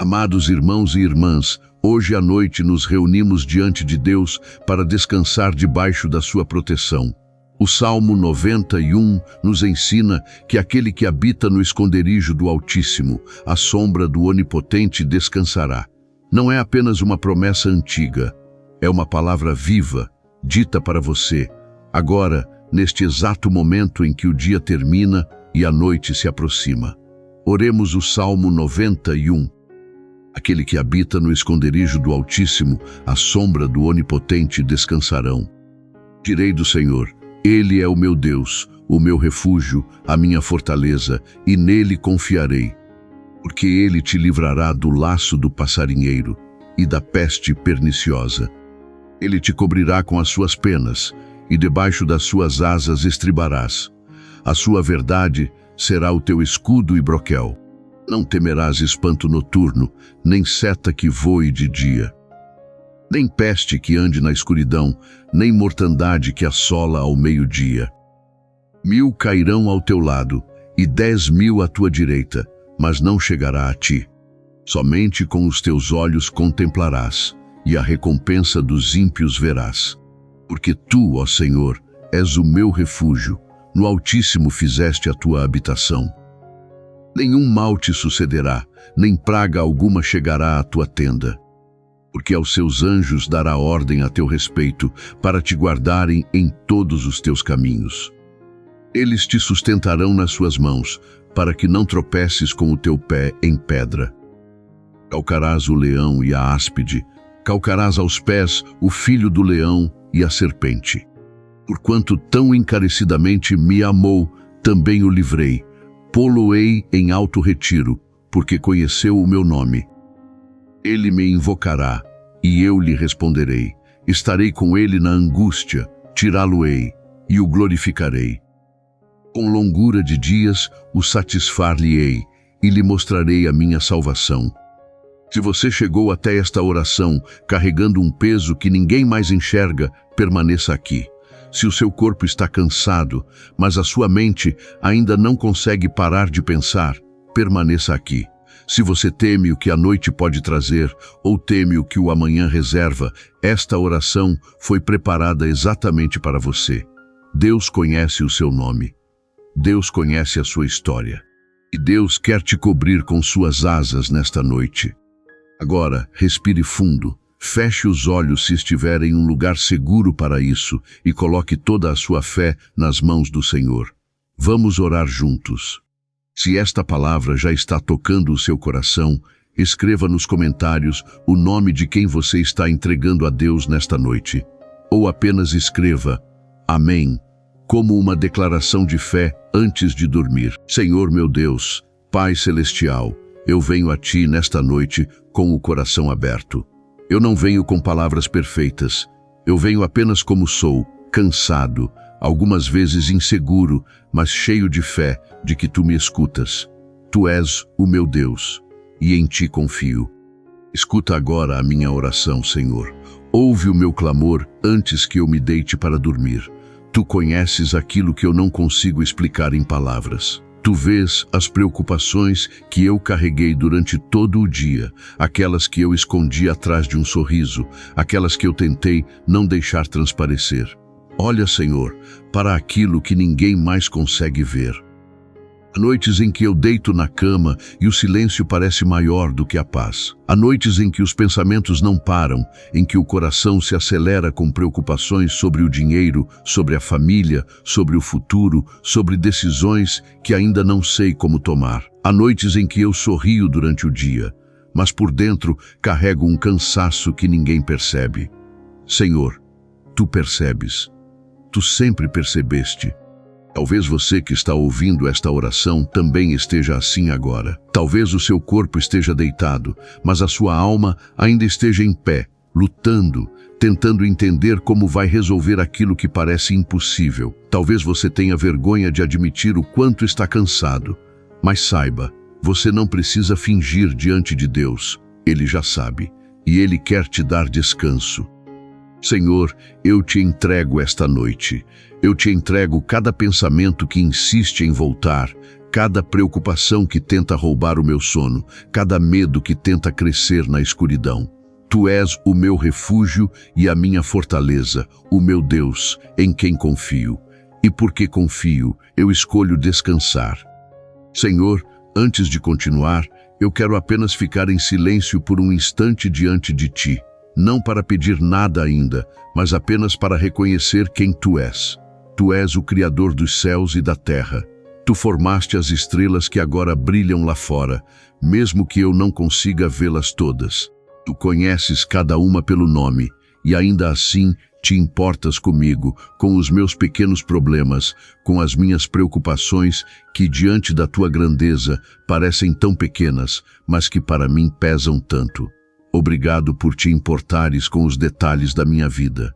Amados irmãos e irmãs, hoje à noite nos reunimos diante de Deus para descansar debaixo da sua proteção. O Salmo 91 nos ensina que aquele que habita no esconderijo do Altíssimo, à sombra do Onipotente descansará. Não é apenas uma promessa antiga, é uma palavra viva, dita para você, agora, neste exato momento em que o dia termina e a noite se aproxima. Oremos o Salmo 91. Aquele que habita no esconderijo do Altíssimo, à sombra do Onipotente descansarão. Direi do Senhor, Ele é o meu Deus, o meu refúgio, a minha fortaleza, e nele confiarei. Porque Ele te livrará do laço do passarinheiro e da peste perniciosa. Ele te cobrirá com as suas penas, e debaixo das suas asas estribarás. A sua verdade será o teu escudo e broquel. Não temerás espanto noturno, nem seta que voe de dia, nem peste que ande na escuridão, nem mortandade que assola ao meio-dia. 1000 cairão ao teu lado, e 10.000 à tua direita, mas não chegará a ti. Somente com os teus olhos contemplarás, e a recompensa dos ímpios verás. Porque tu, ó Senhor, és o meu refúgio, no Altíssimo fizeste a tua habitação. Nenhum mal te sucederá, nem praga alguma chegará à tua tenda. Porque aos seus anjos dará ordem a teu respeito, para te guardarem em todos os teus caminhos. Eles te sustentarão nas suas mãos, para que não tropeces com o teu pé em pedra. Calcarás o leão e a áspide, calcarás aos pés o filho do leão e a serpente. Porquanto tão encarecidamente me amou, também o livrei. Pô-lo-ei em alto retiro, porque conheceu o meu nome. Ele me invocará, e eu lhe responderei. Estarei com ele na angústia, tirá-lo-ei, e o glorificarei. Com longura de dias o satisfar-lhe-ei, e lhe mostrarei a minha salvação. Se você chegou até esta oração, carregando um peso que ninguém mais enxerga, permaneça aqui. Se o seu corpo está cansado, mas a sua mente ainda não consegue parar de pensar, permaneça aqui. Se você teme o que a noite pode trazer, ou teme o que o amanhã reserva, esta oração foi preparada exatamente para você. Deus conhece o seu nome. Deus conhece a sua história. E Deus quer te cobrir com suas asas nesta noite. Agora, respire fundo. Feche os olhos se estiver em um lugar seguro para isso e coloque toda a sua fé nas mãos do Senhor. Vamos orar juntos. Se esta palavra já está tocando o seu coração, escreva nos comentários o nome de quem você está entregando a Deus nesta noite. Ou apenas escreva Amém, como uma declaração de fé antes de dormir. Senhor meu Deus, Pai Celestial, eu venho a Ti nesta noite com o coração aberto. Eu não venho com palavras perfeitas, eu venho apenas como sou, cansado, algumas vezes inseguro, mas cheio de fé de que Tu me escutas. Tu és o meu Deus, e em Ti confio. Escuta agora a minha oração, Senhor. Ouve o meu clamor antes que eu me deite para dormir. Tu conheces aquilo que eu não consigo explicar em palavras. Tu vês as preocupações que eu carreguei durante todo o dia, aquelas que eu escondi atrás de um sorriso, aquelas que eu tentei não deixar transparecer. Olha, Senhor, para aquilo que ninguém mais consegue ver. Há noites em que eu deito na cama e o silêncio parece maior do que a paz. Há noites em que os pensamentos não param, em que o coração se acelera com preocupações sobre o dinheiro, sobre a família, sobre o futuro, sobre decisões que ainda não sei como tomar. Há noites em que eu sorrio durante o dia, mas por dentro carrego um cansaço que ninguém percebe. Senhor, Tu percebes. Tu sempre percebeste. Talvez você que está ouvindo esta oração também esteja assim agora. Talvez o seu corpo esteja deitado, mas a sua alma ainda esteja em pé, lutando, tentando entender como vai resolver aquilo que parece impossível. Talvez você tenha vergonha de admitir o quanto está cansado. Mas saiba, você não precisa fingir diante de Deus. Ele já sabe, e Ele quer te dar descanso. Senhor, eu te entrego esta noite. Eu te entrego cada pensamento que insiste em voltar, cada preocupação que tenta roubar o meu sono, cada medo que tenta crescer na escuridão. Tu és o meu refúgio e a minha fortaleza, o meu Deus, em quem confio. E porque confio, eu escolho descansar. Senhor, antes de continuar, eu quero apenas ficar em silêncio por um instante diante de Ti, não para pedir nada ainda, mas apenas para reconhecer quem Tu és. Tu és o Criador dos céus e da terra. Tu formaste as estrelas que agora brilham lá fora, mesmo que eu não consiga vê-las todas. Tu conheces cada uma pelo nome, e ainda assim te importas comigo, com os meus pequenos problemas, com as minhas preocupações que diante da tua grandeza parecem tão pequenas, mas que para mim pesam tanto. Obrigado por te importares com os detalhes da minha vida.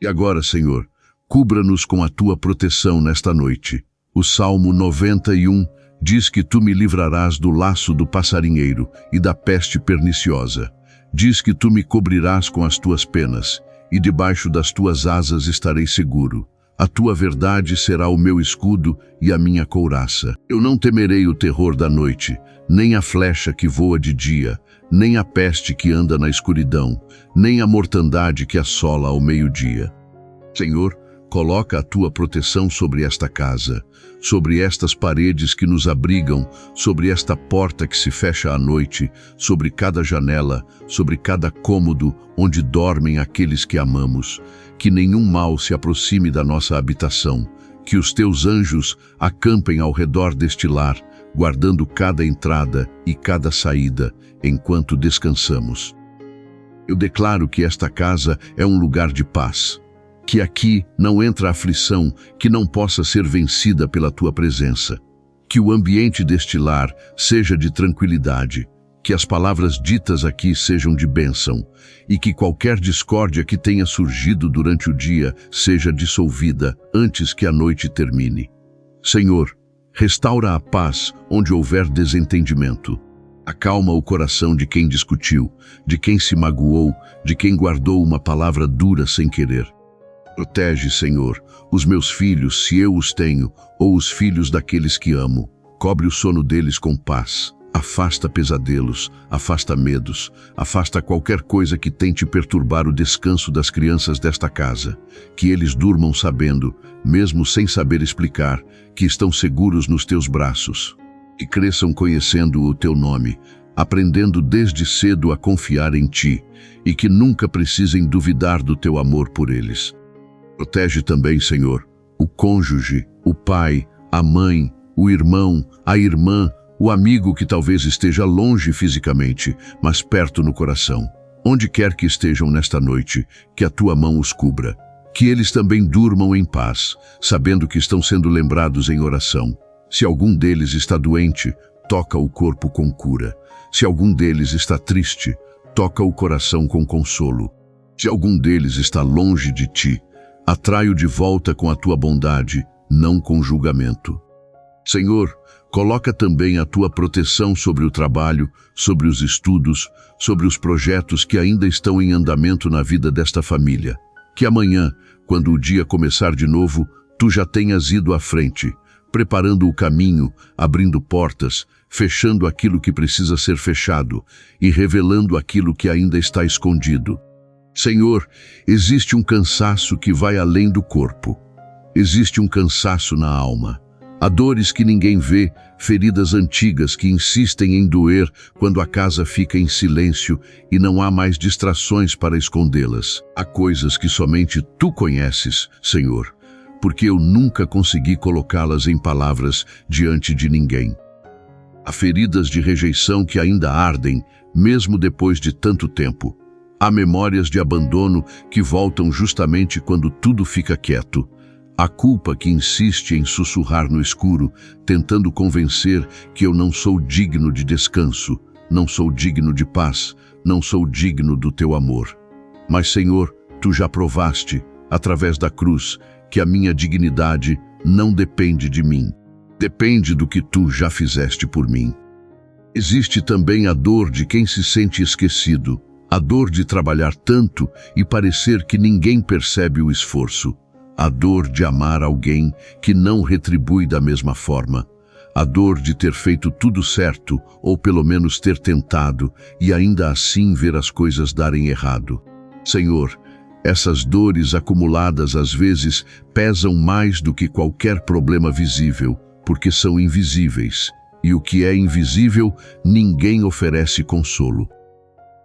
E agora, Senhor, cubra-nos com a tua proteção nesta noite. O Salmo 91 diz que tu me livrarás do laço do passarinheiro e da peste perniciosa. Diz que tu me cobrirás com as tuas penas, e debaixo das tuas asas estarei seguro. A tua verdade será o meu escudo e a minha couraça. Eu não temerei o terror da noite, nem a flecha que voa de dia, nem a peste que anda na escuridão, nem a mortandade que assola ao meio-dia. Senhor, coloca a tua proteção sobre esta casa, sobre estas paredes que nos abrigam, sobre esta porta que se fecha à noite, sobre cada janela, sobre cada cômodo onde dormem aqueles que amamos. Que nenhum mal se aproxime da nossa habitação, que os teus anjos acampem ao redor deste lar, guardando cada entrada e cada saída, enquanto descansamos. Eu declaro que esta casa é um lugar de paz, que aqui não entra aflição que não possa ser vencida pela tua presença. Que o ambiente deste lar seja de tranquilidade, que as palavras ditas aqui sejam de bênção, e que qualquer discórdia que tenha surgido durante o dia seja dissolvida antes que a noite termine. Senhor, restaura a paz onde houver desentendimento. Acalma o coração de quem discutiu, de quem se magoou, de quem guardou uma palavra dura sem querer. Protege, Senhor, os meus filhos, se eu os tenho, ou os filhos daqueles que amo. Cobre o sono deles com paz. Afasta pesadelos, afasta medos, afasta qualquer coisa que tente perturbar o descanso das crianças desta casa. Que eles durmam sabendo, mesmo sem saber explicar, que estão seguros nos teus braços. Que cresçam conhecendo o teu nome, aprendendo desde cedo a confiar em ti, e que nunca precisem duvidar do teu amor por eles. Protege também, Senhor, o cônjuge, o pai, a mãe, o irmão, a irmã, o amigo que talvez esteja longe fisicamente, mas perto no coração. Onde quer que estejam nesta noite, que a tua mão os cubra. Que eles também durmam em paz, sabendo que estão sendo lembrados em oração. Se algum deles está doente, toca o corpo com cura. Se algum deles está triste, toca o coração com consolo. Se algum deles está longe de ti, atrai-o de volta com a tua bondade, não com julgamento. Senhor, coloca também a tua proteção sobre o trabalho, sobre os estudos, sobre os projetos que ainda estão em andamento na vida desta família. Que amanhã, quando o dia começar de novo, tu já tenhas ido à frente, preparando o caminho, abrindo portas, fechando aquilo que precisa ser fechado e revelando aquilo que ainda está escondido. Senhor, existe um cansaço que vai além do corpo. Existe um cansaço na alma. Há dores que ninguém vê, feridas antigas que insistem em doer quando a casa fica em silêncio e não há mais distrações para escondê-las. Há coisas que somente tu conheces, Senhor, porque eu nunca consegui colocá-las em palavras diante de ninguém. Há feridas de rejeição que ainda ardem, mesmo depois de tanto tempo. Há memórias de abandono que voltam justamente quando tudo fica quieto. Há culpa que insiste em sussurrar no escuro, tentando convencer que eu não sou digno de descanso, não sou digno de paz, não sou digno do teu amor. Mas, Senhor, tu já provaste, através da cruz, que a minha dignidade não depende de mim. Depende do que tu já fizeste por mim. Existe também a dor de quem se sente esquecido, a dor de trabalhar tanto e parecer que ninguém percebe o esforço. A dor de amar alguém que não retribui da mesma forma. a dor de ter feito tudo certo, ou pelo menos ter tentado, e ainda assim ver as coisas darem errado. Senhor, essas dores acumuladas às vezes pesam mais do que qualquer problema visível, porque são invisíveis, e o que é invisível, ninguém oferece consolo.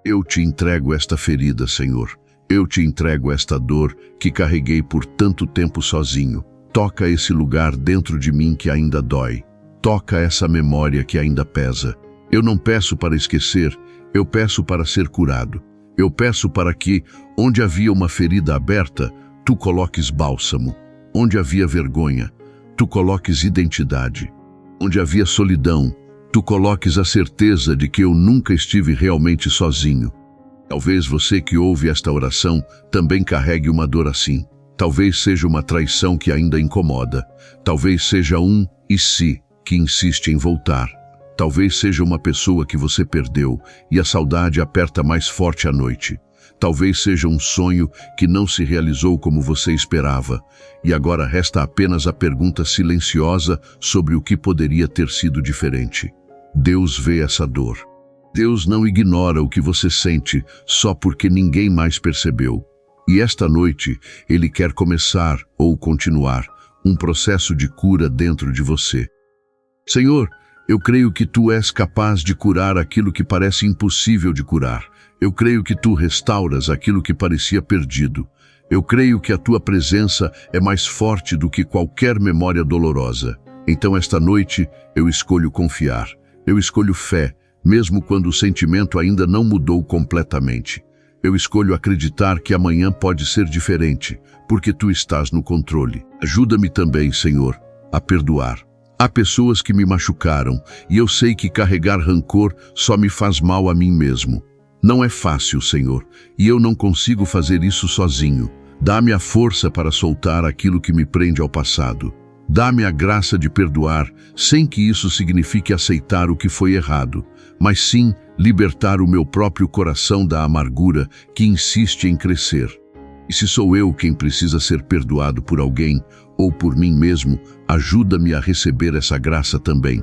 Eu te entrego esta ferida, Senhor. Eu te entrego esta dor que carreguei por tanto tempo sozinho. Toca esse lugar dentro de mim que ainda dói. Toca essa memória que ainda pesa. Eu não peço para esquecer, eu peço para ser curado. Eu peço para que, onde havia uma ferida aberta, tu coloques bálsamo. Onde havia vergonha, tu coloques identidade. Onde havia solidão, tu coloques a certeza de que eu nunca estive realmente sozinho. Talvez você que ouve esta oração também carregue uma dor assim. Talvez seja uma traição que ainda incomoda. Talvez seja um "e se" que insiste em voltar. Talvez seja uma pessoa que você perdeu e a saudade aperta mais forte à noite. Talvez seja um sonho que não se realizou como você esperava. E agora resta apenas a pergunta silenciosa sobre o que poderia ter sido diferente. Deus vê essa dor. Deus não ignora o que você sente só porque ninguém mais percebeu. E esta noite, Ele quer começar, ou continuar, um processo de cura dentro de você. Senhor, eu creio que Tu és capaz de curar aquilo que parece impossível de curar. Eu creio que Tu restauras aquilo que parecia perdido. Eu creio que a Tua presença é mais forte do que qualquer memória dolorosa. Então esta noite eu escolho confiar. Eu escolho fé, mesmo quando o sentimento ainda não mudou completamente. Eu escolho acreditar que amanhã pode ser diferente, porque Tu estás no controle. Ajuda-me também, Senhor, a perdoar. Há pessoas que me machucaram, e eu sei que carregar rancor só me faz mal a mim mesmo. Não é fácil, Senhor, e eu não consigo fazer isso sozinho. Dá-me a força para soltar aquilo que me prende ao passado. Dá-me a graça de perdoar, sem que isso signifique aceitar o que foi errado, mas sim libertar o meu próprio coração da amargura que insiste em crescer. E se sou eu quem precisa ser perdoado por alguém, ou por mim mesmo, ajuda-me a receber essa graça também.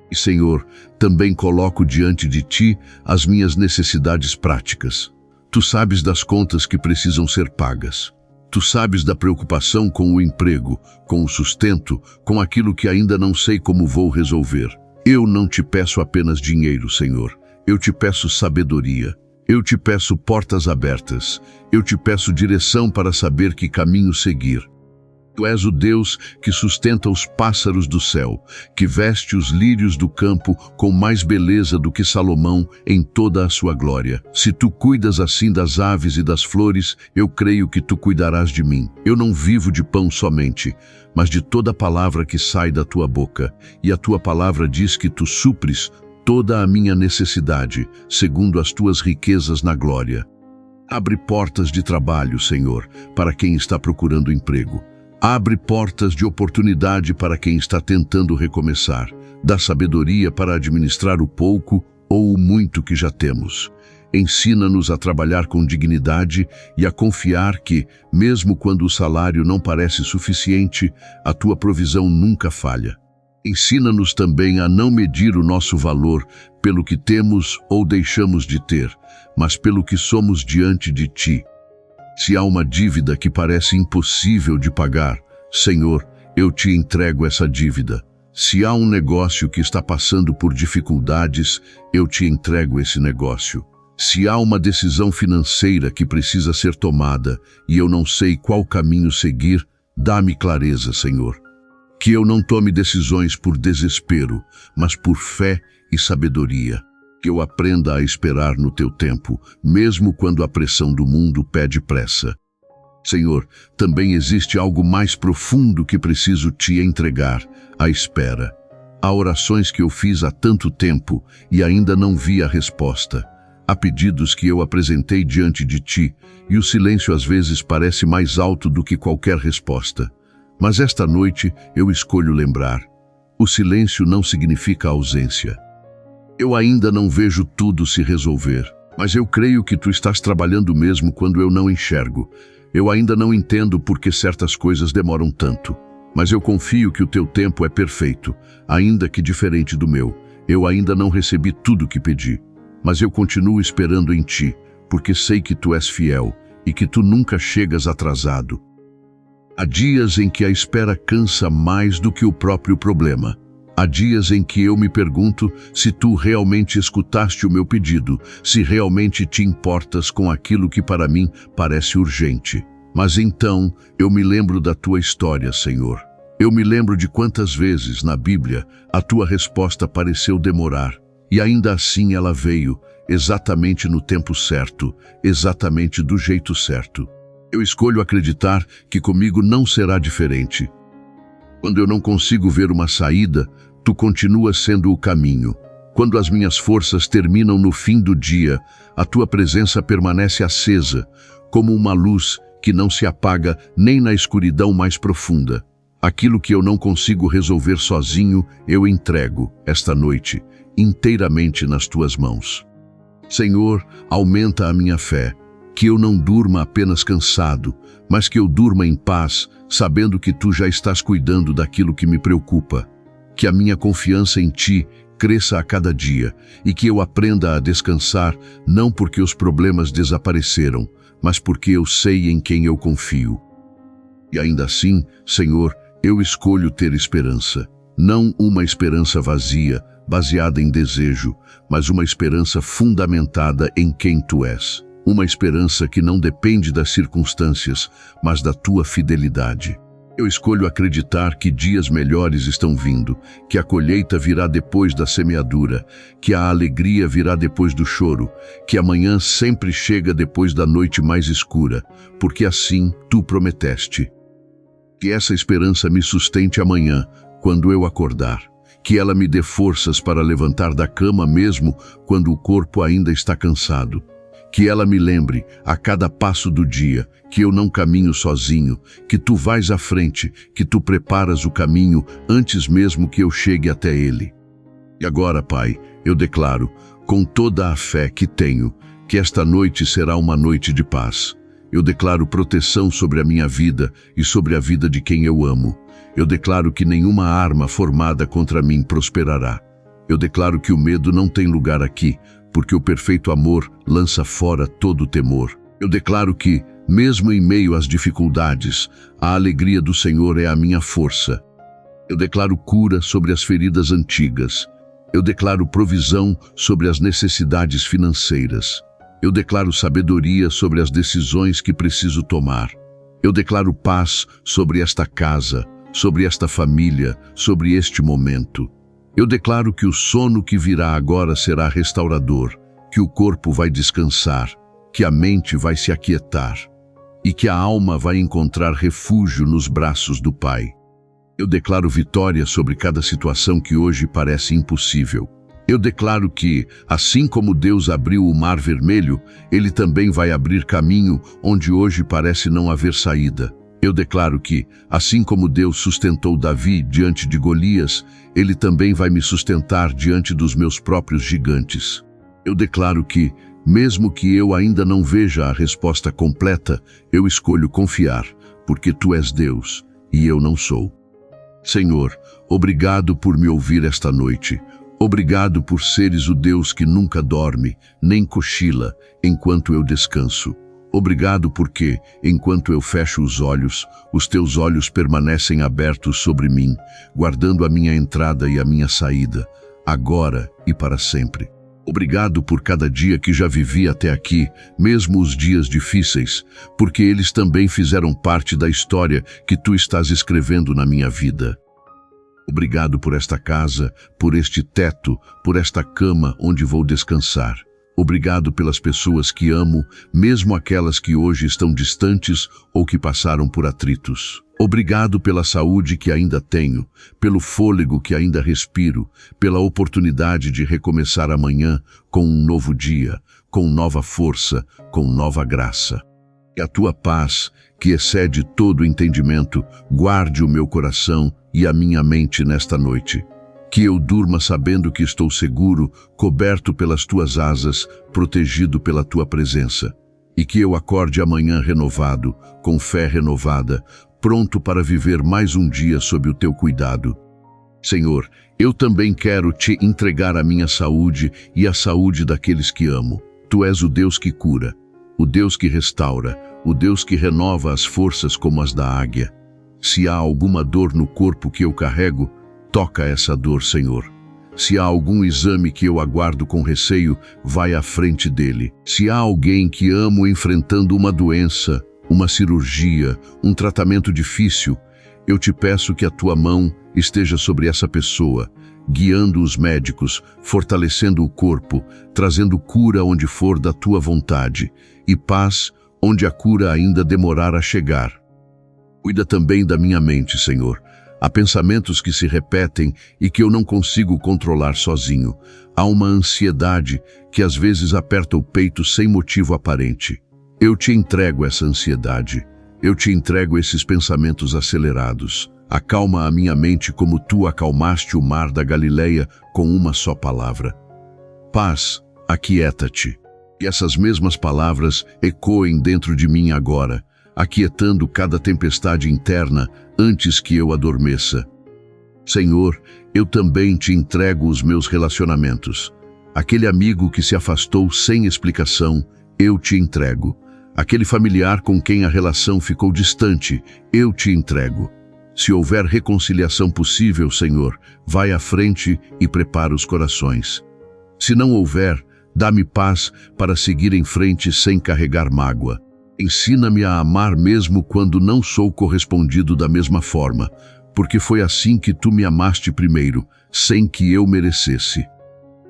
E, Senhor, também coloco diante de Ti as minhas necessidades práticas. Tu sabes das contas que precisam ser pagas. Tu sabes da preocupação com o emprego, com o sustento, com aquilo que ainda não sei como vou resolver. Eu não te peço apenas dinheiro, Senhor. Eu te peço sabedoria. Eu te peço portas abertas. Eu te peço direção para saber que caminho seguir. Tu és o Deus que sustenta os pássaros do céu, que veste os lírios do campo com mais beleza do que Salomão em toda a sua glória. Se Tu cuidas assim das aves e das flores, eu creio que Tu cuidarás de mim. Eu não vivo de pão somente, mas de toda palavra que sai da Tua boca. E a Tua palavra diz que Tu supres toda a minha necessidade, segundo as Tuas riquezas na glória. Abre portas de trabalho, Senhor, para quem está procurando emprego. Abre portas de oportunidade para quem está tentando recomeçar. Dá sabedoria para administrar o pouco ou o muito que já temos. Ensina-nos a trabalhar com dignidade e a confiar que, mesmo quando o salário não parece suficiente, a Tua provisão nunca falha. Ensina-nos também a não medir o nosso valor pelo que temos ou deixamos de ter, mas pelo que somos diante de Ti. Se há uma dívida que parece impossível de pagar, Senhor, eu Te entrego essa dívida. Se há um negócio que está passando por dificuldades, eu Te entrego esse negócio. Se há uma decisão financeira que precisa ser tomada e eu não sei qual caminho seguir, dá-me clareza, Senhor. Que eu não tome decisões por desespero, mas por fé e sabedoria. Que eu aprenda a esperar no Teu tempo, mesmo quando a pressão do mundo pede pressa. Senhor, também existe algo mais profundo que preciso Te entregar, a espera. Há orações que eu fiz há tanto tempo e ainda não vi a resposta. Há pedidos que eu apresentei diante de Ti e o silêncio às vezes parece mais alto do que qualquer resposta. Mas esta noite eu escolho lembrar. O silêncio não significa ausência. Eu ainda não vejo tudo se resolver, mas eu creio que Tu estás trabalhando mesmo quando eu não enxergo. Eu ainda não entendo por que certas coisas demoram tanto, Mas eu confio que o teu tempo é perfeito, ainda que diferente do meu. Eu ainda não recebi tudo o que pedi, mas eu continuo esperando em ti, porque sei que tu és fiel e que tu nunca chegas atrasado. Há dias em que a espera cansa mais do que o próprio problema. Há dias em que eu me pergunto se tu realmente escutaste o meu pedido, se realmente te importas com aquilo que para mim parece urgente. Mas então eu me lembro da tua história, Senhor. Eu me lembro de quantas vezes na Bíblia a tua resposta pareceu demorar, e ainda assim ela veio, exatamente no tempo certo, exatamente do jeito certo. Eu escolho acreditar que comigo não será diferente. Quando eu não consigo ver uma saída, tu continuas sendo o caminho. Quando as minhas forças terminam no fim do dia, a tua presença permanece acesa, como uma luz que não se apaga nem na escuridão mais profunda. Aquilo que eu não consigo resolver sozinho, eu entrego, esta noite, inteiramente nas tuas mãos. Senhor, aumenta a minha fé, que eu não durma apenas cansado, mas que eu durma em paz, sabendo que tu já estás cuidando daquilo que me preocupa. Que a minha confiança em ti cresça a cada dia e que eu aprenda a descansar, não porque os problemas desapareceram, mas porque eu sei em quem eu confio. E ainda assim, Senhor, eu escolho ter esperança. Não uma esperança vazia, baseada em desejo, mas uma esperança fundamentada em quem tu és. Uma esperança que não depende das circunstâncias, mas da tua fidelidade. Eu escolho acreditar que dias melhores estão vindo, que a colheita virá depois da semeadura, que a alegria virá depois do choro, que amanhã sempre chega depois da noite mais escura, porque assim tu prometeste. Que essa esperança me sustente amanhã, quando eu acordar. Que ela me dê forças para levantar da cama mesmo quando o corpo ainda está cansado. Que ela me lembre, a cada passo do dia, que eu não caminho sozinho, que tu vais à frente, que tu preparas o caminho antes mesmo que eu chegue até ele. E agora, Pai, eu declaro, com toda a fé que tenho, que esta noite será uma noite de paz. Eu declaro proteção sobre a minha vida e sobre a vida de quem eu amo. Eu declaro que nenhuma arma formada contra mim prosperará. Eu declaro que o medo não tem lugar aqui, porque o perfeito amor lança fora todo o temor. Eu declaro que, mesmo em meio às dificuldades, a alegria do Senhor é a minha força. Eu declaro cura sobre as feridas antigas. Eu declaro provisão sobre as necessidades financeiras. Eu declaro sabedoria sobre as decisões que preciso tomar. Eu declaro paz sobre esta casa, sobre esta família, sobre este momento. Eu declaro que o sono que virá agora será restaurador, que o corpo vai descansar, que a mente vai se aquietar e que a alma vai encontrar refúgio nos braços do Pai. Eu declaro vitória sobre cada situação que hoje parece impossível. Eu declaro que, assim como Deus abriu o Mar Vermelho, Ele também vai abrir caminho onde hoje parece não haver saída. Eu declaro que, assim como Deus sustentou Davi diante de Golias, Ele também vai me sustentar diante dos meus próprios gigantes. Eu declaro que, mesmo que eu ainda não veja a resposta completa, eu escolho confiar, porque Tu és Deus e eu não sou. Senhor, obrigado por me ouvir esta noite. Obrigado por seres o Deus que nunca dorme, nem cochila, enquanto eu descanso. Obrigado porque, enquanto eu fecho os olhos, os teus olhos permanecem abertos sobre mim, guardando a minha entrada e a minha saída, agora e para sempre. Obrigado por cada dia que já vivi até aqui, mesmo os dias difíceis, porque eles também fizeram parte da história que tu estás escrevendo na minha vida. Obrigado por esta casa, por este teto, por esta cama onde vou descansar. Obrigado pelas pessoas que amo, mesmo aquelas que hoje estão distantes ou que passaram por atritos. Obrigado pela saúde que ainda tenho, pelo fôlego que ainda respiro, pela oportunidade de recomeçar amanhã com um novo dia, com nova força, com nova graça. Que a tua paz, que excede todo entendimento, guarde o meu coração e a minha mente nesta noite. Que eu durma sabendo que estou seguro, coberto pelas tuas asas, protegido pela tua presença. E que eu acorde amanhã renovado, com fé renovada, pronto para viver mais um dia sob o teu cuidado. Senhor, eu também quero te entregar a minha saúde e a saúde daqueles que amo. Tu és o Deus que cura, o Deus que restaura, o Deus que renova as forças como as da águia. Se há alguma dor no corpo que eu carrego, toca essa dor, Senhor. Se há algum exame que eu aguardo com receio, vai à frente dele. Se há alguém que amo enfrentando uma doença, uma cirurgia, um tratamento difícil, eu te peço que a tua mão esteja sobre essa pessoa, guiando os médicos, fortalecendo o corpo, trazendo cura onde for da tua vontade, e paz onde a cura ainda demorar a chegar. Cuida também da minha mente, Senhor. Há pensamentos que se repetem e que eu não consigo controlar sozinho. Há uma ansiedade que às vezes aperta o peito sem motivo aparente. Eu te entrego essa ansiedade. Eu te entrego esses pensamentos acelerados. Acalma a minha mente como tu acalmaste o mar da Galileia com uma só palavra. Paz, aquieta-te. E essas mesmas palavras ecoem dentro de mim agora, aquietando cada tempestade interna antes que eu adormeça. Senhor, eu também te entrego os meus relacionamentos. Aquele amigo que se afastou sem explicação, eu te entrego. Aquele familiar com quem a relação ficou distante, eu te entrego. Se houver reconciliação possível, Senhor, vai à frente e prepara os corações. Se não houver, dá-me paz para seguir em frente sem carregar mágoa. Ensina-me a amar mesmo quando não sou correspondido da mesma forma, porque foi assim que tu me amaste primeiro, sem que eu merecesse.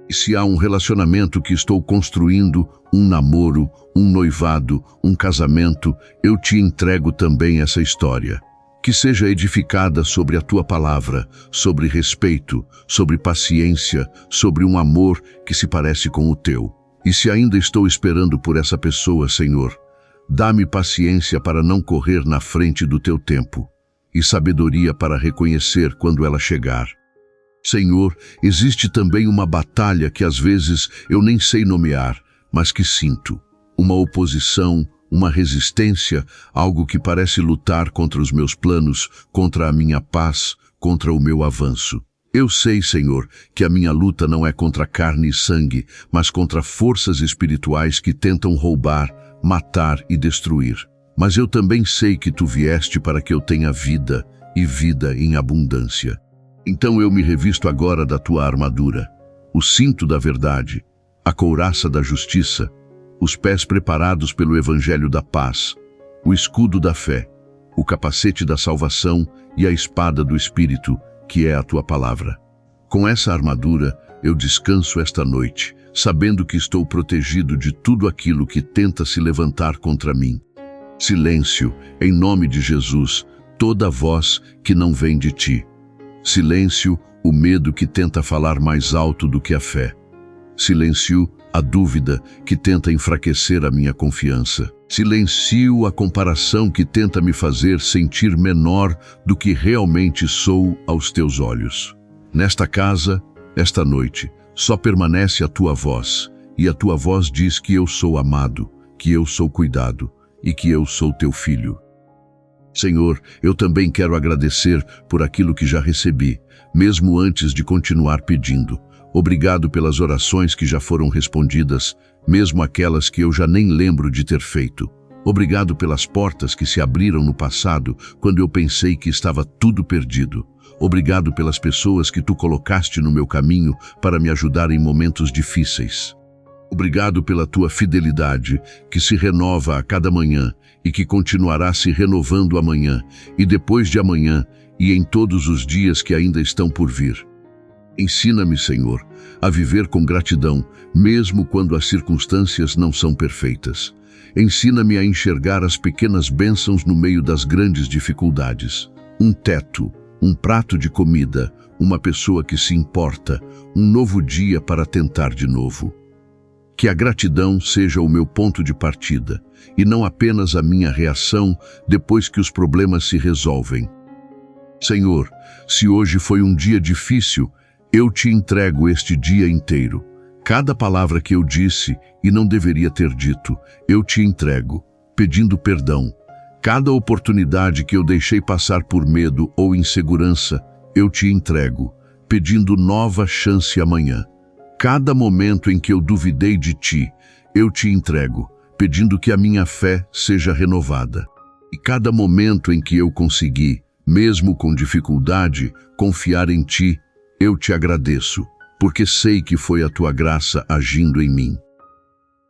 E se há um relacionamento que estou construindo, um namoro, um noivado, um casamento, eu te entrego também essa história. Que seja edificada sobre a tua palavra, sobre respeito, sobre paciência, sobre um amor que se parece com o teu. E se ainda estou esperando por essa pessoa, Senhor, dá-me paciência para não correr na frente do teu tempo, e sabedoria para reconhecer quando ela chegar. Senhor, existe também uma batalha que às vezes eu nem sei nomear, mas que sinto. Uma oposição, uma resistência, algo que parece lutar contra os meus planos, contra a minha paz, contra o meu avanço. Eu sei, Senhor, que a minha luta não é contra carne e sangue, mas contra forças espirituais que tentam roubar, matar e destruir. Mas eu também sei que tu vieste para que eu tenha vida, e vida em abundância. Então eu me revisto agora da tua armadura, o cinto da verdade, a couraça da justiça, os pés preparados pelo evangelho da paz, o escudo da fé, o capacete da salvação e a espada do Espírito, que é a tua palavra. Com essa armadura, eu descanso esta noite, sabendo que estou protegido de tudo aquilo que tenta se levantar contra mim. Silêncio, em nome de Jesus, toda voz que não vem de ti. Silêncio, o medo que tenta falar mais alto do que a fé. Silêncio, a dúvida que tenta enfraquecer a minha confiança. Silencio a comparação que tenta me fazer sentir menor do que realmente sou aos teus olhos. Nesta casa, esta noite, só permanece a tua voz, e a tua voz diz que eu sou amado, que eu sou cuidado e que eu sou teu filho. Senhor, eu também quero agradecer por aquilo que já recebi, mesmo antes de continuar pedindo. Obrigado pelas orações que já foram respondidas, mesmo aquelas que eu já nem lembro de ter feito. Obrigado pelas portas que se abriram no passado, quando eu pensei que estava tudo perdido. Obrigado pelas pessoas que tu colocaste no meu caminho para me ajudar em momentos difíceis. Obrigado pela tua fidelidade, que se renova a cada manhã e que continuará se renovando amanhã, e depois de amanhã, e em todos os dias que ainda estão por vir. Ensina-me, Senhor, a viver com gratidão, mesmo quando as circunstâncias não são perfeitas. Ensina-me a enxergar as pequenas bênçãos no meio das grandes dificuldades. Um teto, um prato de comida, uma pessoa que se importa, um novo dia para tentar de novo. Que a gratidão seja o meu ponto de partida, e não apenas a minha reação depois que os problemas se resolvem. Senhor, se hoje foi um dia difícil, eu te entrego este dia inteiro. Cada palavra que eu disse e não deveria ter dito, eu te entrego, pedindo perdão. Cada oportunidade que eu deixei passar por medo ou insegurança, eu te entrego, pedindo nova chance amanhã. Cada momento em que eu duvidei de ti, eu te entrego, pedindo que a minha fé seja renovada. E cada momento em que eu consegui, mesmo com dificuldade, confiar em ti, eu te agradeço, porque sei que foi a tua graça agindo em mim.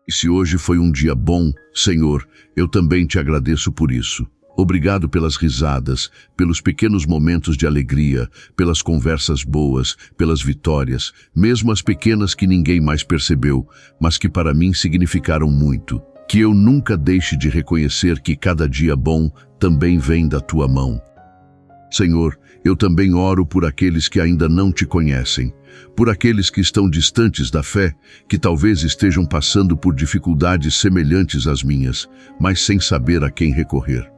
E se hoje foi um dia bom, Senhor, eu também te agradeço por isso. Obrigado pelas risadas, pelos pequenos momentos de alegria, pelas conversas boas, pelas vitórias, mesmo as pequenas que ninguém mais percebeu, mas que para mim significaram muito. Que eu nunca deixe de reconhecer que cada dia bom também vem da tua mão. Senhor, eu também oro por aqueles que ainda não te conhecem, por aqueles que estão distantes da fé, que talvez estejam passando por dificuldades semelhantes às minhas, mas sem saber a quem recorrer.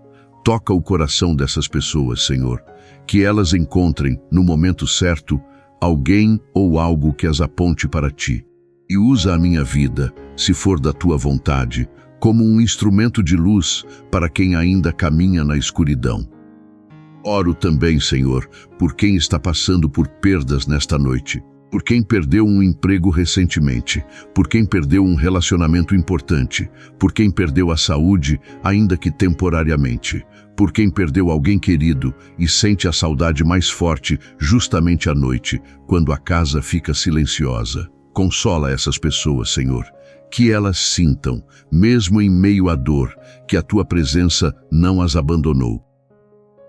Toca o coração dessas pessoas, Senhor, que elas encontrem, no momento certo, alguém ou algo que as aponte para ti. E usa a minha vida, se for da tua vontade, como um instrumento de luz para quem ainda caminha na escuridão. Oro também, Senhor, por quem está passando por perdas nesta noite, por quem perdeu um emprego recentemente, por quem perdeu um relacionamento importante, por quem perdeu a saúde, ainda que temporariamente, por quem perdeu alguém querido e sente a saudade mais forte justamente à noite, quando a casa fica silenciosa. Consola essas pessoas, Senhor, que elas sintam, mesmo em meio à dor, que a tua presença não as abandonou.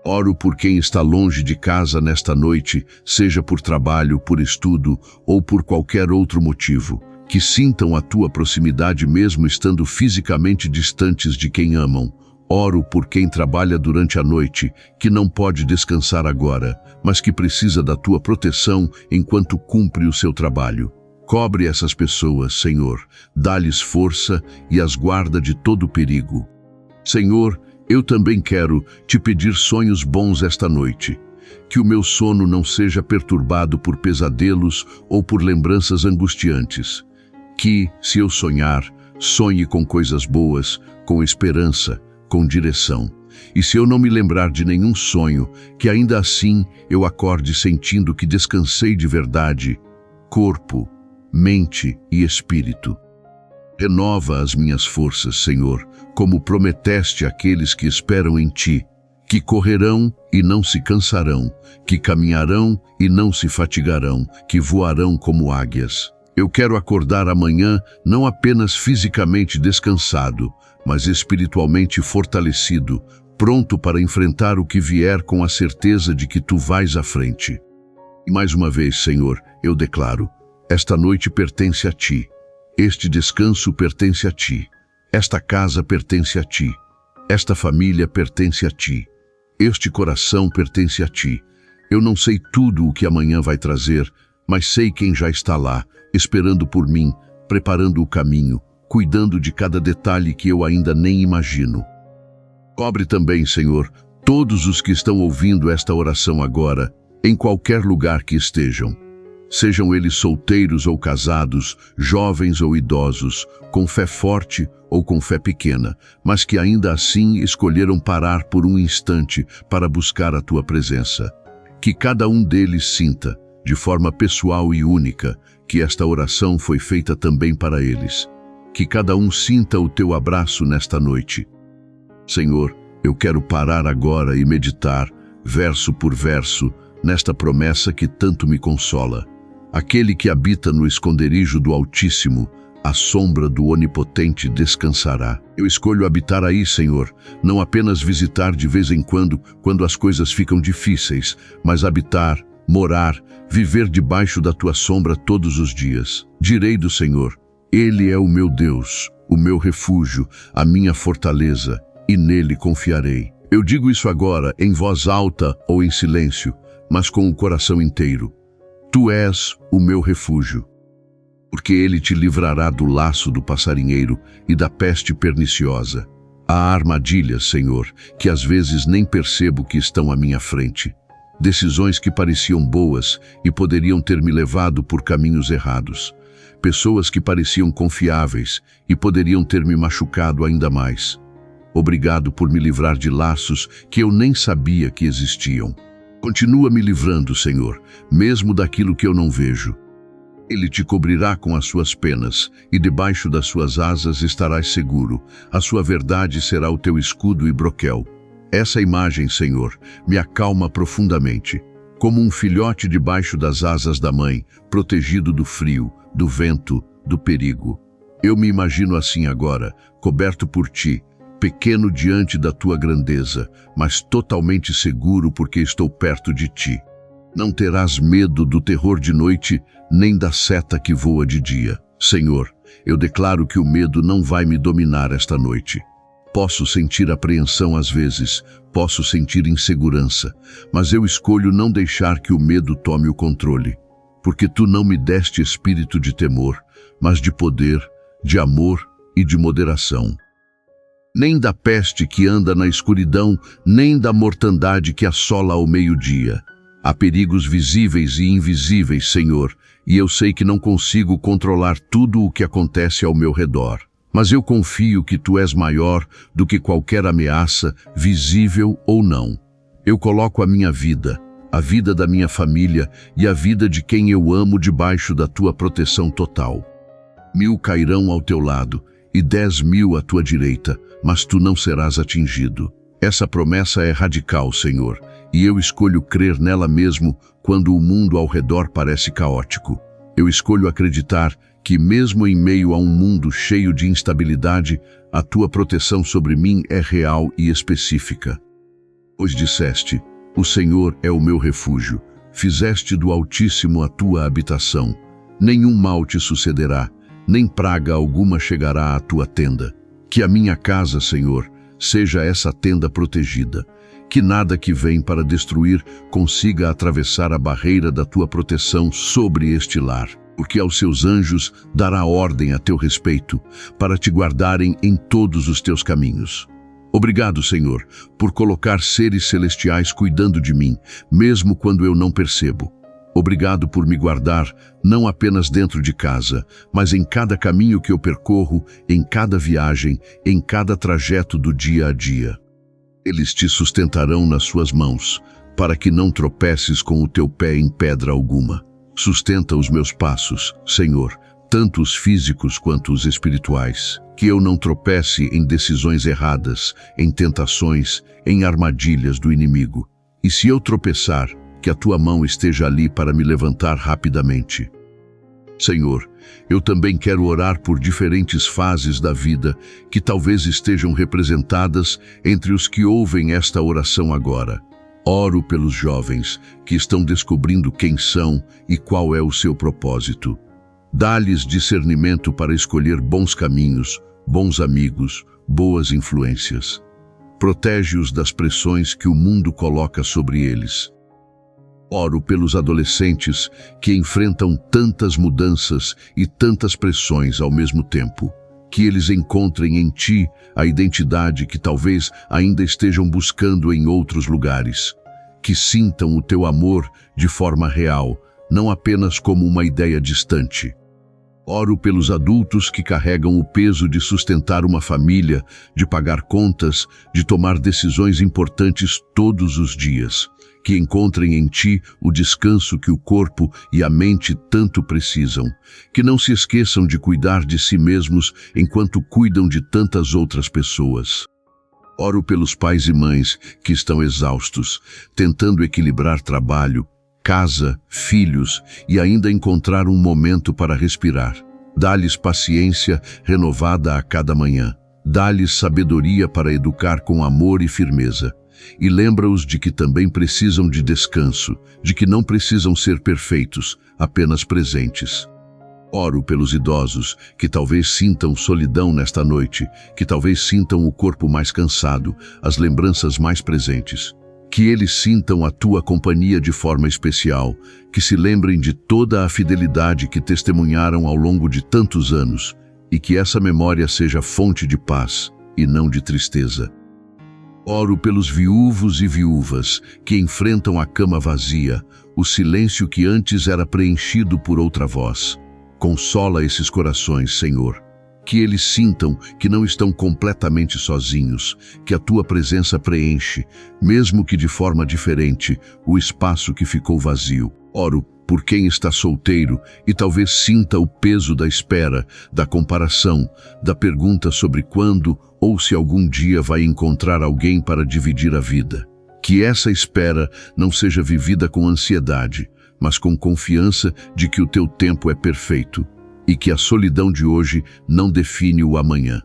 Oro por quem está longe de casa nesta noite, seja por trabalho, por estudo ou por qualquer outro motivo, que sintam a tua proximidade mesmo estando fisicamente distantes de quem amam. Oro por quem trabalha durante a noite, que não pode descansar agora, mas que precisa da tua proteção enquanto cumpre o seu trabalho. Cobre essas pessoas, Senhor, dá-lhes força e as guarda de todo perigo. Senhor, eu também quero te pedir sonhos bons esta noite, que o meu sono não seja perturbado por pesadelos ou por lembranças angustiantes, que, se eu sonhar, sonhe com coisas boas, com esperança, com direção. E se eu não me lembrar de nenhum sonho, que ainda assim eu acorde sentindo que descansei de verdade, corpo, mente e espírito. Renova as minhas forças, Senhor, como prometeste àqueles que esperam em ti, que correrão e não se cansarão, que caminharão e não se fatigarão, que voarão como águias. Eu quero acordar amanhã não apenas fisicamente descansado, mas espiritualmente fortalecido, pronto para enfrentar o que vier com a certeza de que tu vais à frente. E mais uma vez, Senhor, eu declaro, esta noite pertence a ti. Este descanso pertence a ti. Esta casa pertence a ti. Esta família pertence a ti. Este coração pertence a ti. Eu não sei tudo o que amanhã vai trazer, mas sei quem já está lá, esperando por mim, preparando o caminho, cuidando de cada detalhe que eu ainda nem imagino. Cobre também, Senhor, todos os que estão ouvindo esta oração agora, em qualquer lugar que estejam. Sejam eles solteiros ou casados, jovens ou idosos, com fé forte ou com fé pequena, mas que ainda assim escolheram parar por um instante para buscar a tua presença. Que cada um deles sinta, de forma pessoal e única, que esta oração foi feita também para eles. Que cada um sinta o teu abraço nesta noite. Senhor, eu quero parar agora e meditar, verso por verso, nesta promessa que tanto me consola. Aquele que habita no esconderijo do Altíssimo, à sombra do Onipotente descansará. Eu escolho habitar aí, Senhor, não apenas visitar de vez em quando as coisas ficam difíceis, mas habitar, morar, viver debaixo da tua sombra todos os dias. Direi do Senhor, Ele é o meu Deus, o meu refúgio, a minha fortaleza, e nele confiarei. Eu digo isso agora em voz alta ou em silêncio, mas com o coração inteiro. Tu és o meu refúgio, porque ele te livrará do laço do passarinheiro e da peste perniciosa. Há armadilhas, Senhor, que às vezes nem percebo que estão à minha frente. Decisões que pareciam boas e poderiam ter me levado por caminhos errados. Pessoas que pareciam confiáveis e poderiam ter me machucado ainda mais. Obrigado por me livrar de laços que eu nem sabia que existiam. Continua me livrando, Senhor, mesmo daquilo que eu não vejo. Ele te cobrirá com as suas penas, e debaixo das suas asas estarás seguro. A sua verdade será o teu escudo e broquel. Essa imagem, Senhor, me acalma profundamente, como um filhote debaixo das asas da mãe, protegido do frio, do vento, do perigo. Eu me imagino assim agora, coberto por ti, pequeno diante da tua grandeza, mas totalmente seguro porque estou perto de ti. Não terás medo do terror de noite, nem da seta que voa de dia. Senhor, eu declaro que o medo não vai me dominar esta noite. Posso sentir apreensão às vezes, posso sentir insegurança, mas eu escolho não deixar que o medo tome o controle, porque tu não me deste espírito de temor, mas de poder, de amor e de moderação. Nem da peste que anda na escuridão, nem da mortandade que assola ao meio-dia. Há perigos visíveis e invisíveis, Senhor, e eu sei que não consigo controlar tudo o que acontece ao meu redor. Mas eu confio que tu és maior do que qualquer ameaça, visível ou não. Eu coloco a minha vida, a vida da minha família e a vida de quem eu amo debaixo da tua proteção total. 1000 cairão ao teu lado e 10.000 à tua direita, mas tu não serás atingido. Essa promessa é radical, Senhor, e eu escolho crer nela mesmo quando o mundo ao redor parece caótico. Eu escolho acreditar que mesmo em meio a um mundo cheio de instabilidade, a tua proteção sobre mim é real e específica. Pois disseste, o Senhor é o meu refúgio, fizeste do Altíssimo a tua habitação. Nenhum mal te sucederá, nem praga alguma chegará à tua tenda. Que a minha casa, Senhor, seja essa tenda protegida. Que nada que vem para destruir consiga atravessar a barreira da tua proteção sobre este lar. Porque aos seus anjos dará ordem a teu respeito, para te guardarem em todos os teus caminhos. Obrigado, Senhor, por colocar seres celestiais cuidando de mim, mesmo quando eu não percebo. Obrigado por me guardar, não apenas dentro de casa, mas em cada caminho que eu percorro, em cada viagem, em cada trajeto do dia a dia. Eles te sustentarão nas suas mãos, para que não tropeces com o teu pé em pedra alguma. Sustenta os meus passos, Senhor, tanto os físicos quanto os espirituais, que eu não tropece em decisões erradas, em tentações, em armadilhas do inimigo. E se eu tropeçar, que a tua mão esteja ali para me levantar rapidamente. Senhor, eu também quero orar por diferentes fases da vida que talvez estejam representadas entre os que ouvem esta oração agora. Oro pelos jovens que estão descobrindo quem são e qual é o seu propósito. Dá-lhes discernimento para escolher bons caminhos, bons amigos, boas influências. Protege-os das pressões que o mundo coloca sobre eles. Oro pelos adolescentes que enfrentam tantas mudanças e tantas pressões ao mesmo tempo. Que eles encontrem em ti a identidade que talvez ainda estejam buscando em outros lugares. Que sintam o teu amor de forma real, não apenas como uma ideia distante. Oro pelos adultos que carregam o peso de sustentar uma família, de pagar contas, de tomar decisões importantes todos os dias. Que encontrem em ti o descanso que o corpo e a mente tanto precisam. Que não se esqueçam de cuidar de si mesmos enquanto cuidam de tantas outras pessoas. Oro pelos pais e mães que estão exaustos, tentando equilibrar trabalho, casa, filhos e ainda encontrar um momento para respirar. Dá-lhes paciência renovada a cada manhã. Dá-lhes sabedoria para educar com amor e firmeza. E lembra-os de que também precisam de descanso, de que não precisam ser perfeitos, apenas presentes. Oro pelos idosos que talvez sintam solidão nesta noite, que talvez sintam o corpo mais cansado, as lembranças mais presentes. Que eles sintam a tua companhia de forma especial, que se lembrem de toda a fidelidade que testemunharam ao longo de tantos anos, e que essa memória seja fonte de paz e não de tristeza. Oro pelos viúvos e viúvas que enfrentam a cama vazia, o silêncio que antes era preenchido por outra voz. Consola esses corações, Senhor. Que eles sintam que não estão completamente sozinhos, que a tua presença preenche, mesmo que de forma diferente, o espaço que ficou vazio. Oro por quem está solteiro e talvez sinta o peso da espera, da comparação, da pergunta sobre quando ou se algum dia vai encontrar alguém para dividir a vida. Que essa espera não seja vivida com ansiedade, mas com confiança de que o teu tempo é perfeito e que a solidão de hoje não define o amanhã.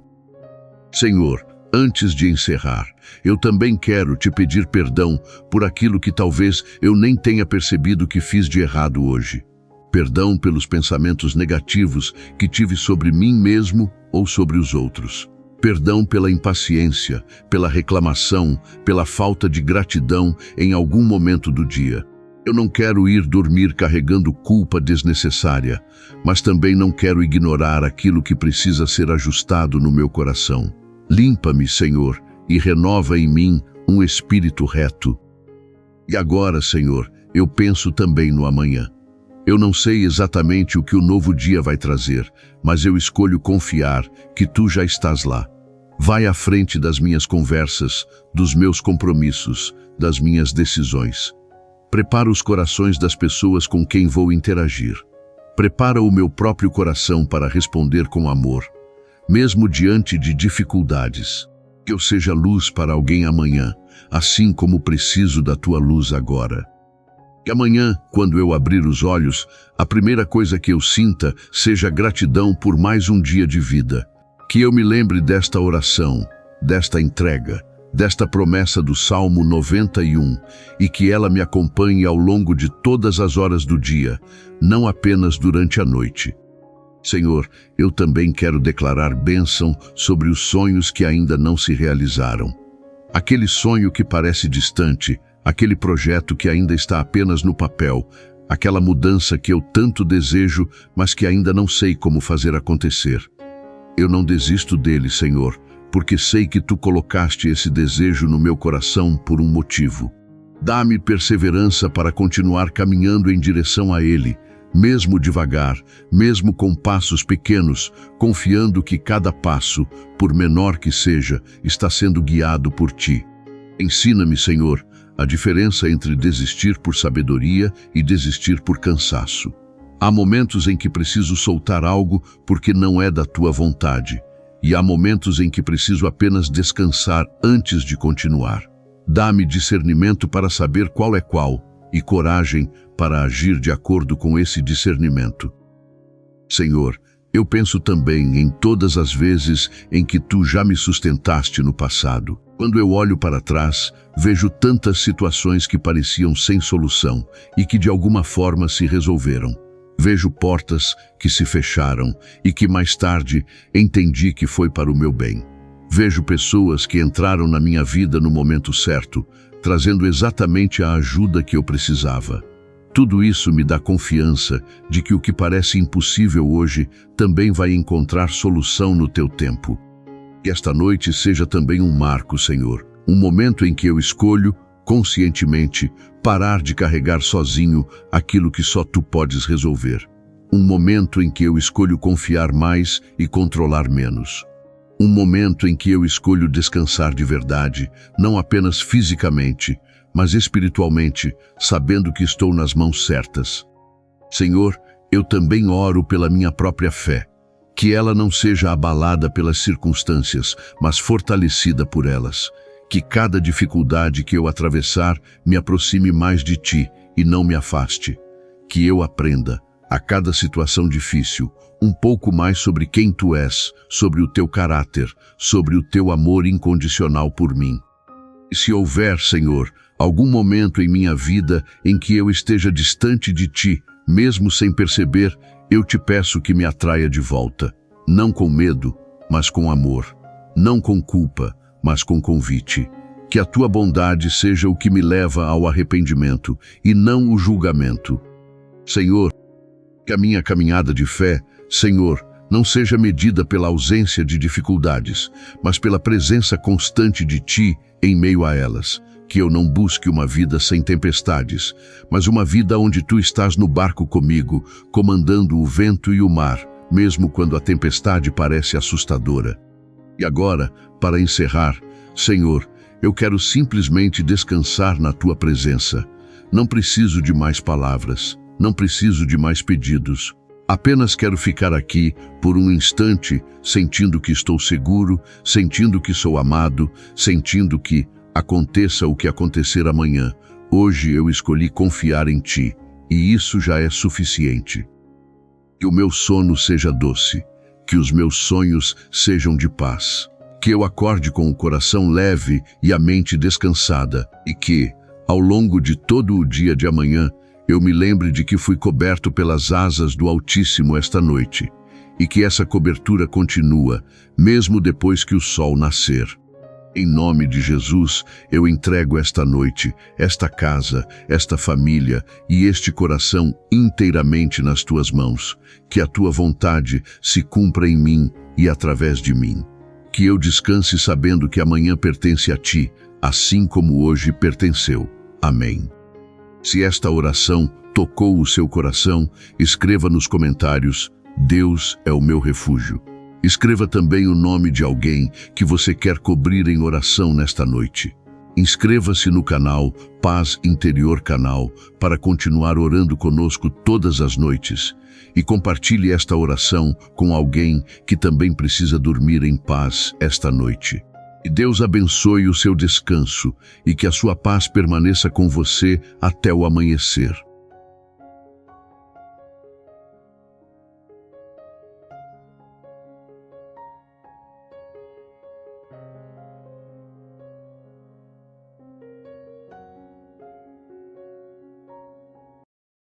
Senhor, antes de encerrar, eu também quero te pedir perdão por aquilo que talvez eu nem tenha percebido que fiz de errado hoje. Perdão pelos pensamentos negativos que tive sobre mim mesmo ou sobre os outros. Perdão pela impaciência, pela reclamação, pela falta de gratidão em algum momento do dia. Eu não quero ir dormir carregando culpa desnecessária, mas também não quero ignorar aquilo que precisa ser ajustado no meu coração. Limpa-me, Senhor, e renova em mim um espírito reto. E agora, Senhor, eu penso também no amanhã. Eu não sei exatamente o que o novo dia vai trazer, mas eu escolho confiar que Tu já estás lá. Vai à frente das minhas conversas, dos meus compromissos, das minhas decisões. Prepara os corações das pessoas com quem vou interagir. Prepara o meu próprio coração para responder com amor, mesmo diante de dificuldades. Que eu seja luz para alguém amanhã, assim como preciso da Tua luz agora. Que amanhã, quando eu abrir os olhos, a primeira coisa que eu sinta seja gratidão por mais um dia de vida. Que eu me lembre desta oração, desta entrega, desta promessa do Salmo 91, e que ela me acompanhe ao longo de todas as horas do dia, não apenas durante a noite. Senhor, eu também quero declarar bênção sobre os sonhos que ainda não se realizaram. Aquele sonho que parece distante, aquele projeto que ainda está apenas no papel, aquela mudança que eu tanto desejo, mas que ainda não sei como fazer acontecer. Eu não desisto dele, Senhor, porque sei que Tu colocaste esse desejo no meu coração por um motivo. Dá-me perseverança para continuar caminhando em direção a Ele, mesmo devagar, mesmo com passos pequenos, confiando que cada passo, por menor que seja, está sendo guiado por Ti. Ensina-me, Senhor, a diferença entre desistir por sabedoria e desistir por cansaço. Há momentos em que preciso soltar algo porque não é da Tua vontade, e há momentos em que preciso apenas descansar antes de continuar. Dá-me discernimento para saber qual é qual e coragem para agir de acordo com esse discernimento. Senhor, eu penso também em todas as vezes em que Tu já me sustentaste no passado. Quando eu olho para trás, vejo tantas situações que pareciam sem solução e que de alguma forma se resolveram. Vejo portas que se fecharam e que mais tarde entendi que foi para o meu bem. Vejo pessoas que entraram na minha vida no momento certo, trazendo exatamente a ajuda que eu precisava. Tudo isso me dá confiança de que o que parece impossível hoje também vai encontrar solução no Teu tempo. Que esta noite seja também um marco, Senhor, um momento em que eu escolho, conscientemente, parar de carregar sozinho aquilo que só Tu podes resolver. Um momento em que eu escolho confiar mais e controlar menos. Um momento em que eu escolho descansar de verdade, não apenas fisicamente, mas espiritualmente, sabendo que estou nas mãos certas. Senhor, eu também oro pela minha própria fé, que ela não seja abalada pelas circunstâncias, mas fortalecida por elas. Que cada dificuldade que eu atravessar me aproxime mais de Ti e não me afaste. Que eu aprenda, a cada situação difícil, um pouco mais sobre quem Tu és, sobre o Teu caráter, sobre o Teu amor incondicional por mim. E se houver, Senhor, algum momento em minha vida em que eu esteja distante de Ti, mesmo sem perceber, eu Te peço que me atraia de volta, não com medo, mas com amor, não com culpa, mas com convite. Que a Tua bondade seja o que me leva ao arrependimento e não o julgamento. Senhor, que a minha caminhada de fé, Senhor, não seja medida pela ausência de dificuldades, mas pela presença constante de Ti em meio a elas. Que eu não busque uma vida sem tempestades, mas uma vida onde Tu estás no barco comigo, comandando o vento e o mar, mesmo quando a tempestade parece assustadora. E agora, para encerrar, Senhor, eu quero simplesmente descansar na Tua presença. Não preciso de mais palavras, não preciso de mais pedidos. Apenas quero ficar aqui por um instante, sentindo que estou seguro, sentindo que sou amado, sentindo que, aconteça o que acontecer amanhã, hoje eu escolhi confiar em Ti, e isso já é suficiente. Que o meu sono seja doce, que os meus sonhos sejam de paz, que eu acorde com o coração leve e a mente descansada, e que, ao longo de todo o dia de amanhã, eu me lembre de que fui coberto pelas asas do Altíssimo esta noite, e que essa cobertura continua, mesmo depois que o sol nascer. Em nome de Jesus, eu entrego esta noite, esta casa, esta família e este coração inteiramente nas Tuas mãos. Que a Tua vontade se cumpra em mim e através de mim. Que eu descanse sabendo que amanhã pertence a Ti, assim como hoje pertenceu. Amém. Se esta oração tocou o seu coração, escreva nos comentários: Deus é o meu refúgio. Escreva também o nome de alguém que você quer cobrir em oração nesta noite. Inscreva-se no canal Paz Interior Canal para continuar orando conosco todas as noites e compartilhe esta oração com alguém que também precisa dormir em paz esta noite. Que Deus abençoe o seu descanso e que a sua paz permaneça com você até o amanhecer.